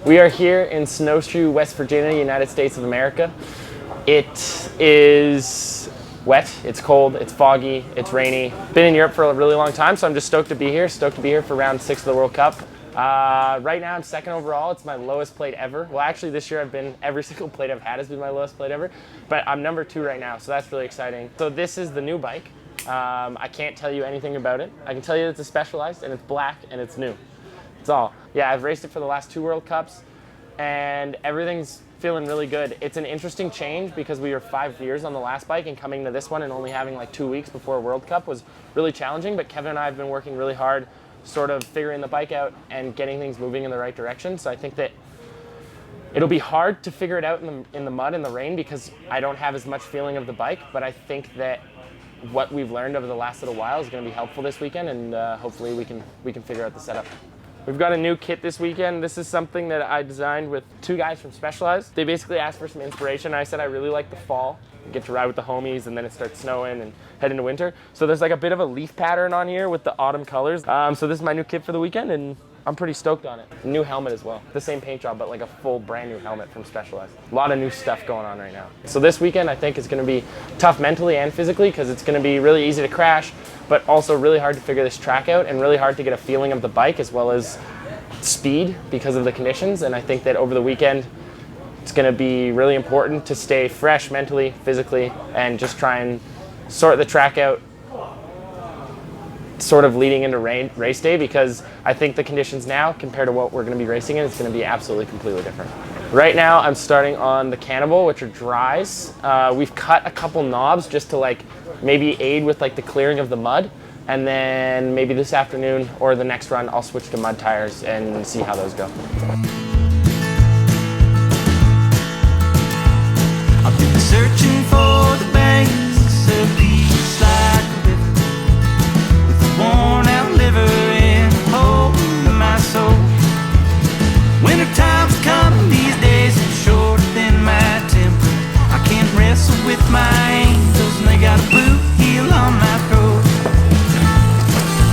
We are here in Snowshoe, West Virginia, United States of America. It is wet, it's cold, it's foggy, it's rainy. Been in Europe for a really long time, so I'm just stoked to be here. Stoked to be here for round 6 of the World Cup. Right now I'm second overall. It's my lowest plate ever. Well, actually this year every single plate I've had has been my lowest plate ever, but I'm number 2 right now, so that's really exciting. So this is the new bike. I can't tell you anything about it. I can tell you it's a Specialized and it's black and it's new. That's all. Yeah, I've raced it for the last 2 World Cups and everything's feeling really good. It's an interesting change because we were 5 years on the last bike, and coming to this one and only having like 2 weeks before a World Cup was really challenging, but Kevin and I have been working really hard sort of figuring the bike out and getting things moving in the right direction. So I think that it'll be hard to figure it out in the mud and the rain because I don't have as much feeling of the bike, but I think that what we've learned over the last little while is going to be helpful this weekend, and hopefully we can figure out the setup. We've got a new kit this weekend. This is something that I designed with 2 guys from Specialized. They basically asked for some inspiration. I said I really like the fall. You get to ride with the homies and then it starts snowing and head into winter. So there's like a bit of a leaf pattern on here with the autumn colors. So this is my new kit for the weekend and I'm pretty stoked on it. New helmet as well. The same paint job, but like a full brand new helmet from Specialized. A lot of new stuff going on right now. So this weekend I think is gonna be tough mentally and physically because it's gonna be really easy to crash, but also really hard to figure this track out and really hard to get a feeling of the bike as well as speed because of the conditions. And I think that over the weekend, it's going to be really important to stay fresh mentally, physically, and just try and sort the track out sort of leading into race day, because I think the conditions now compared to what we're going to be racing in, it's going to be absolutely completely different. Right now I'm starting on the Cannibal, which are dries. We've cut a couple knobs just to like maybe aid with like the clearing of the mud, and then maybe this afternoon or the next run I'll switch to mud tires and see how those go. I've been searching for the banks of peace like a river, with a worn out liver and a hole in my soul. Winter time's coming, these days are shorter than my temper. I can't wrestle with my angels and they got a boot heel on my throat.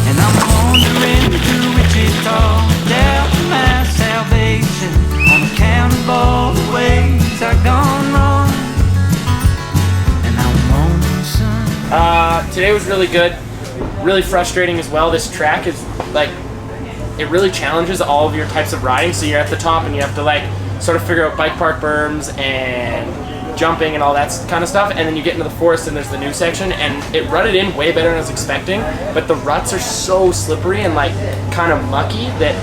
And I'm wandering through Wichita, doubt my salvation on account of all the ways I've gone wrong. Today was really good, really frustrating as well. This track is like, it really challenges all of your types of riding. So you're at the top and you have to like sort of figure out bike park berms and jumping and all that kind of stuff. And then you get into the forest and there's the new section, and it rutted in way better than I was expecting. But the ruts are so slippery and like kind of mucky that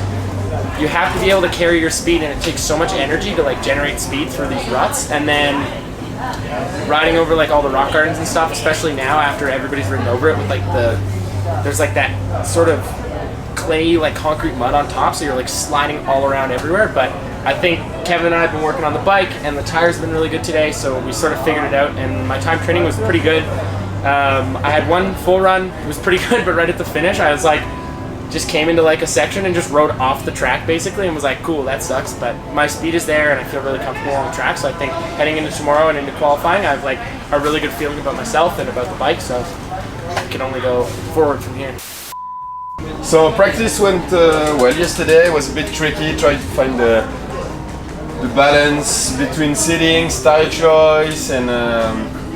you have to be able to carry your speed, and it takes so much energy to like generate speed through these ruts. And then riding over like all the rock gardens and stuff, especially now after everybody's ridden over it with like there's like that sort of clay like concrete mud on top, so you're like sliding all around everywhere. But I think Kevin and I have been working on the bike and the tires have been really good today, so we sort of figured it out, and my time training was pretty good. I had one full run, it was pretty good, but right at the finish I was like, just came into like a section and just rode off the track basically and was like, cool, that sucks, but my speed is there and I feel really comfortable on the track. So I think heading into tomorrow and into qualifying, I have like a really good feeling about myself and about the bike, so I can only go forward from here. So practice went well yesterday. It was a bit tricky, trying to find the balance between settings, tire choice, and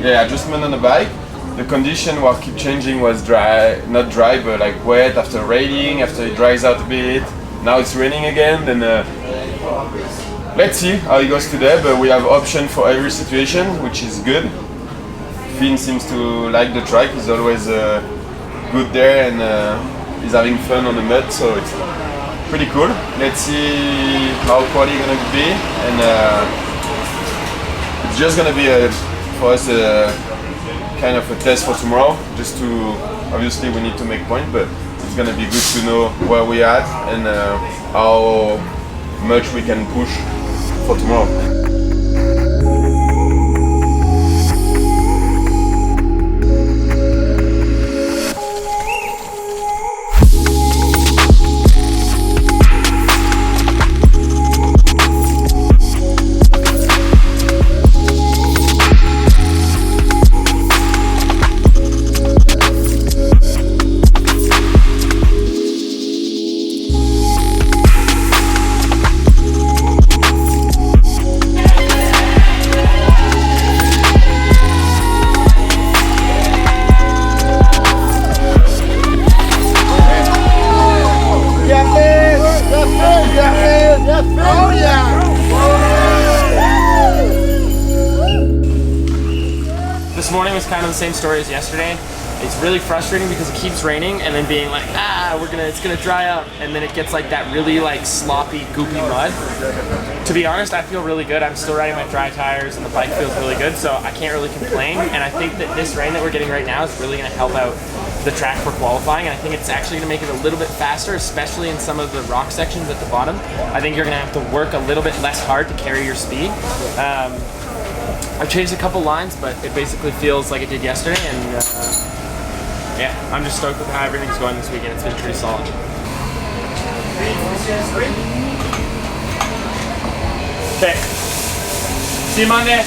adjustment on the bike. The condition will keep changing, was dry, not dry, but like wet after raining, after it dries out a bit. Now it's raining again, then let's see how it goes today, but we have option for every situation, which is good. Finn seems to like the track, he's always good there, and he's having fun on the mud, so it's pretty cool. Let's see how quality is gonna be, and it's just gonna be for us kind of a test for tomorrow, just to, obviously we need to make points, but it's gonna be good to know where we are and how much we can push for tomorrow. kind of the same story as yesterday. It's really frustrating because it keeps raining and then being like, it's gonna dry out, and then it gets like that really like sloppy, goopy mud. To be honest, I feel really good. I'm still riding my dry tires and the bike feels really good, so I can't really complain. And I think that this rain that we're getting right now is really gonna help out the track for qualifying, and I think it's actually gonna make it a little bit faster, especially in some of the rock sections at the bottom. I think you're gonna have to work a little bit less hard to carry your speed. I've changed a couple lines, but it basically feels like it did yesterday, and yeah, I'm just stoked with how everything's going this weekend. It's been pretty solid. Okay. See you Monday.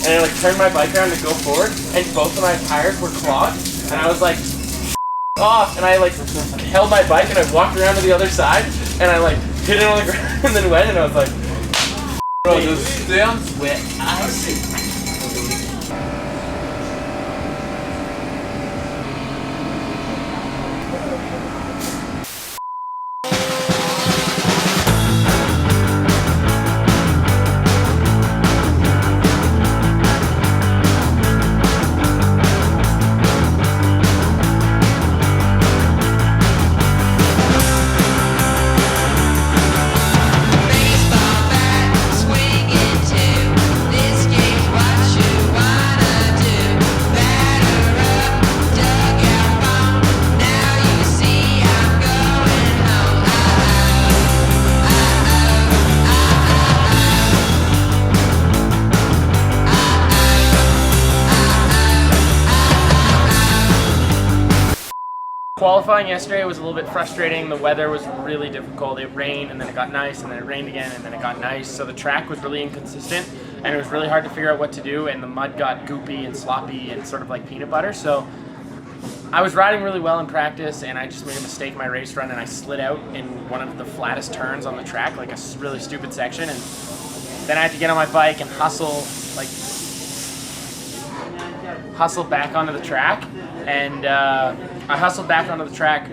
And I like turned my bike around to go forward, and both of my tires were clogged, and I was like off, and I like held my bike and I walked around to the other side, and I like hit it on the ground and then went, and I was like, bro, those stems wet icy. Qualifying yesterday was a little bit frustrating. The weather was really difficult. It rained and then it got nice and then it rained again and then it got nice. So the track was really inconsistent and it was really hard to figure out what to do, and the mud got goopy and sloppy and sort of like peanut butter. So I was riding really well in practice and I just made a mistake in my race run and I slid out in one of the flattest turns on the track, like a really stupid section, and then I had to get on my bike and hustle back onto the track, and I hustled back onto the track,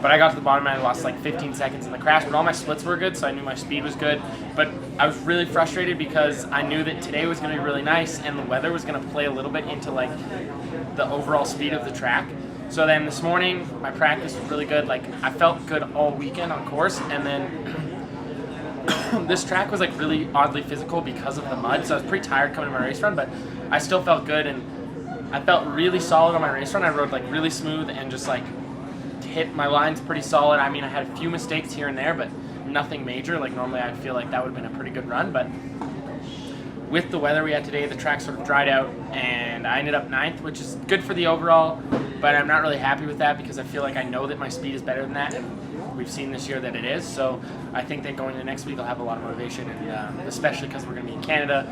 but I got to the bottom and I lost like 15 seconds in the crash, but all my splits were good, so I knew my speed was good. But I was really frustrated because I knew that today was going to be really nice and the weather was going to play a little bit into like the overall speed of the track. So then this morning my practice was really good. Like I felt good all weekend on course, and then this track was like really oddly physical because of the mud, so I was pretty tired coming to my race run, but I still felt good and I felt really solid on my race run. I rode like really smooth and just like hit my lines pretty solid. I mean, I had a few mistakes here and there, but nothing major. Like normally I feel like that would have been a pretty good run, but with the weather we had today, the track sort of dried out and I ended up 9th, which is good for the overall, but I'm not really happy with that because I feel like I know that my speed is better than that, and we've seen this year that it is. So I think that going into next week I'll have a lot of motivation, and especially because we're going to be in Canada.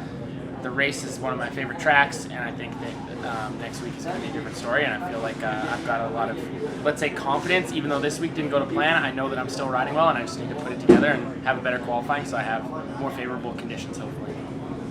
The race is one of my favorite tracks, and I think that next week is going to be a different story, and I feel like I've got a lot of, let's say, confidence. Even though this week didn't go to plan, I know that I'm still riding well, and I just need to put it together and have a better qualifying so I have more favorable conditions, hopefully.